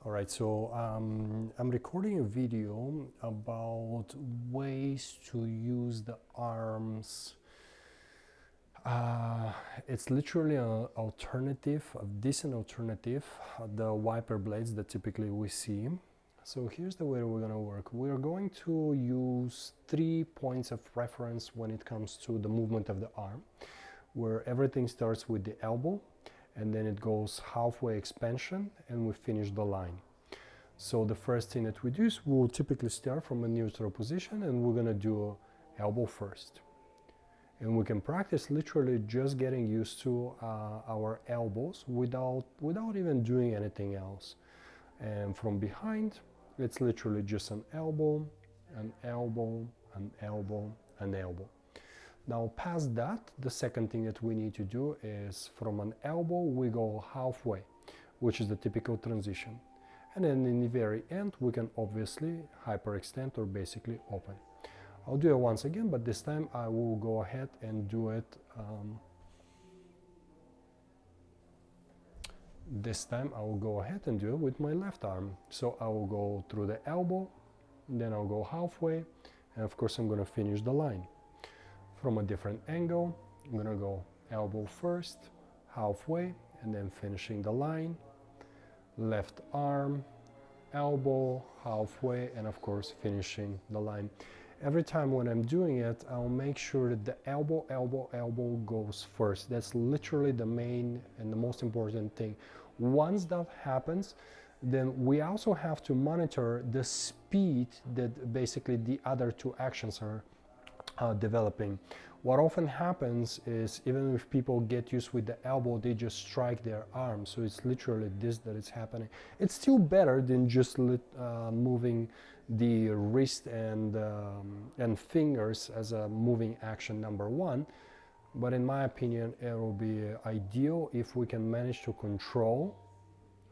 All right, so I'm recording a video about ways to use the arms. It's literally an alternative, a decent alternative, the wiper blades that typically we see. So here's the way we're going to work. We're going to use 3 points of reference when it comes to the movement of the arm, where everything starts with the elbow, and then it goes halfway expansion, and we finish the line. So the first thing that we do is we'll typically start from a neutral position, and we're gonna do elbow first. And we can practice literally just getting used to our elbows without even doing anything else. And from behind, it's literally just an elbow, an elbow, an elbow, an elbow. Now past that, the second thing that we need to do is from an elbow we go halfway, which is the typical transition. And then in the very end we can obviously hyperextend or basically open. I'll do it once again, but this time I will go ahead and do it with my left arm. So I will go through the elbow, then I'll go halfway, and of course I'm going to finish the line. From a different angle, I'm going to go elbow first, halfway, and then finishing the line. Left arm, elbow, halfway, and of course finishing the line. Every time when I'm doing it, I'll make sure that the elbow, elbow, elbow goes first. That's literally the main and the most important thing. Once that happens, then we also have to monitor the speed that basically the other two actions are developing. What often happens is, even if people get used with the elbow, they just strike their arm. So it's literally this that is happening. It's still better than just moving the wrist and fingers as a moving action number one. But in my opinion, it will be ideal if we can manage to control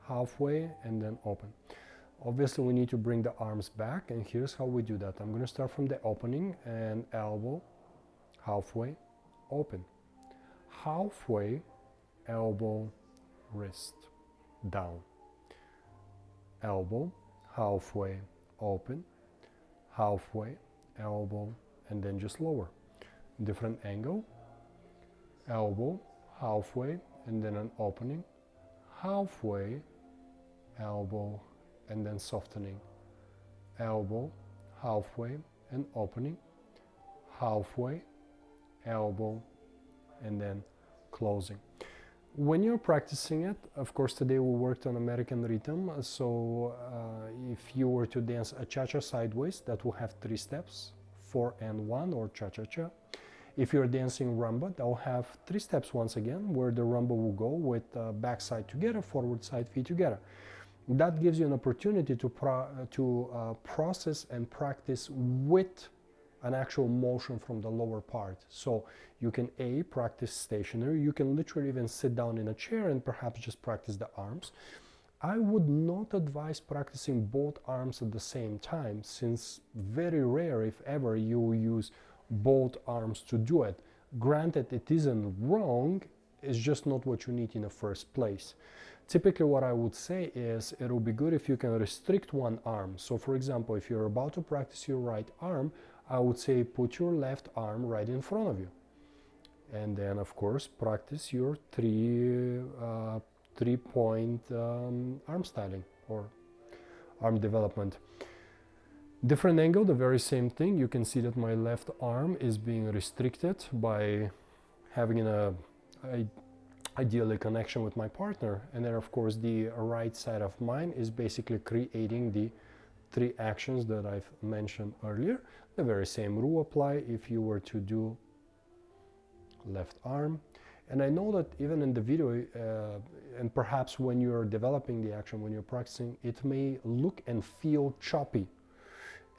halfway and then open. Obviously, we need to bring the arms back, and here's how we do that. I'm going to start from the opening and elbow, halfway, open. Halfway, elbow, wrist, down. Elbow, halfway, open. Halfway, elbow, and then just lower. Different angle. Elbow, halfway, and then an opening. Halfway, elbow, and then softening. Elbow, halfway, and opening. Halfway, elbow, and then closing. When you're practicing it, of course today we worked on American rhythm, so if you were to dance a cha-cha sideways, that will have 3 steps, 4 and 1, or cha-cha-cha. If you're dancing rumba, that will have 3 steps once again, where the rumba will go with back side together, forward side feet together. That gives you an opportunity to process and practice with an actual motion from the lower part. So you can practice stationary. You can literally even sit down in a chair and perhaps just practice the arms. I would not advise practicing both arms at the same time, since very rare, if ever, you will use both arms to do it. Granted, it isn't wrong, it's just not what you need in the first place. Typically what I would say is it will be good if you can restrict one arm. So for example, if you're about to practice your right arm, I would say put your left arm right in front of you. And then of course practice your three-point arm styling or arm development. Different angle, the very same thing. You can see that my left arm is being restricted by having ideally connection with my partner, and then of course the right side of mine is basically creating the 3 actions that I've mentioned earlier. The very same rule apply if you were to do left arm. And I know that even in the video, and perhaps when you're developing the action, when you're practicing, it may look and feel choppy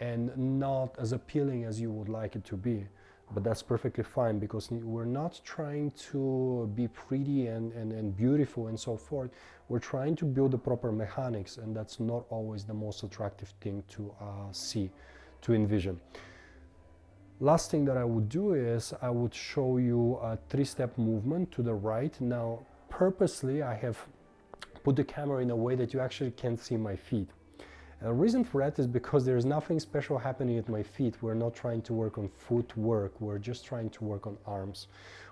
and not as appealing as you would like it to be. But that's perfectly fine, because we're not trying to be pretty and beautiful and so forth. We're trying to build the proper mechanics, and that's not always the most attractive thing to see, to envision. Last thing that I would do is I would show you a 3-step movement to the right. Now, purposely, I have put the camera in a way that you actually can't see my feet. And the reason for that is because there's nothing special happening at my feet. We're not trying to work on footwork, we're just trying to work on arms.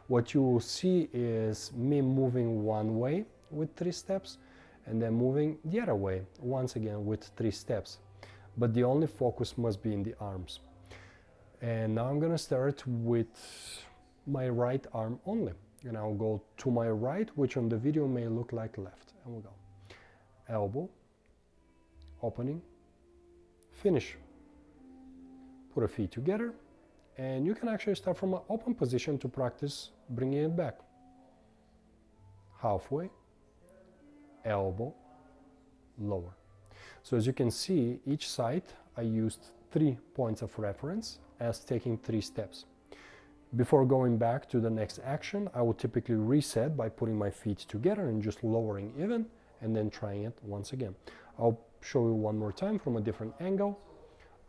What you will see is me moving one way with 3 steps and then moving the other way, once again with 3 steps. But the only focus must be in the arms. And now I'm gonna start with my right arm only. And I'll go to my right, which on the video may look like left. And we'll go elbow, opening, finish. Put a feet together, and you can actually start from an open position to practice bringing it back. Halfway, elbow, lower. So as you can see, each side I used 3 points of reference as taking 3 steps. Before going back to the next action, I will typically reset by putting my feet together and just lowering even, and then trying it once again. I'll show you one more time from a different angle.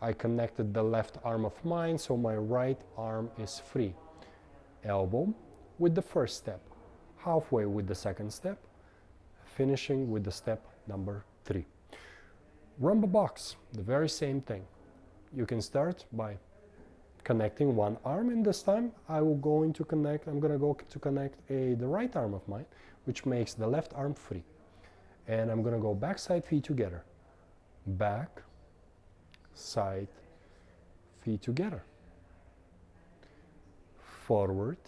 I connected the left arm of mine, so my right arm is free. Elbow with the first step, halfway with the second step, finishing with the step number 3. Rumba box, the very same thing. You can start by connecting one arm, and this time I'm going to connect the right arm of mine, which makes the left arm free. And I'm gonna go back side feet together. Back, side, feet together. Forward,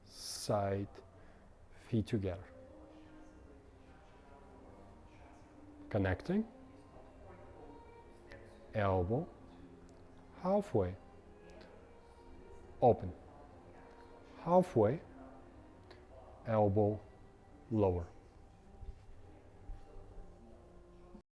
side, feet together. Connecting. Elbow, halfway, open, halfway, elbow, lower.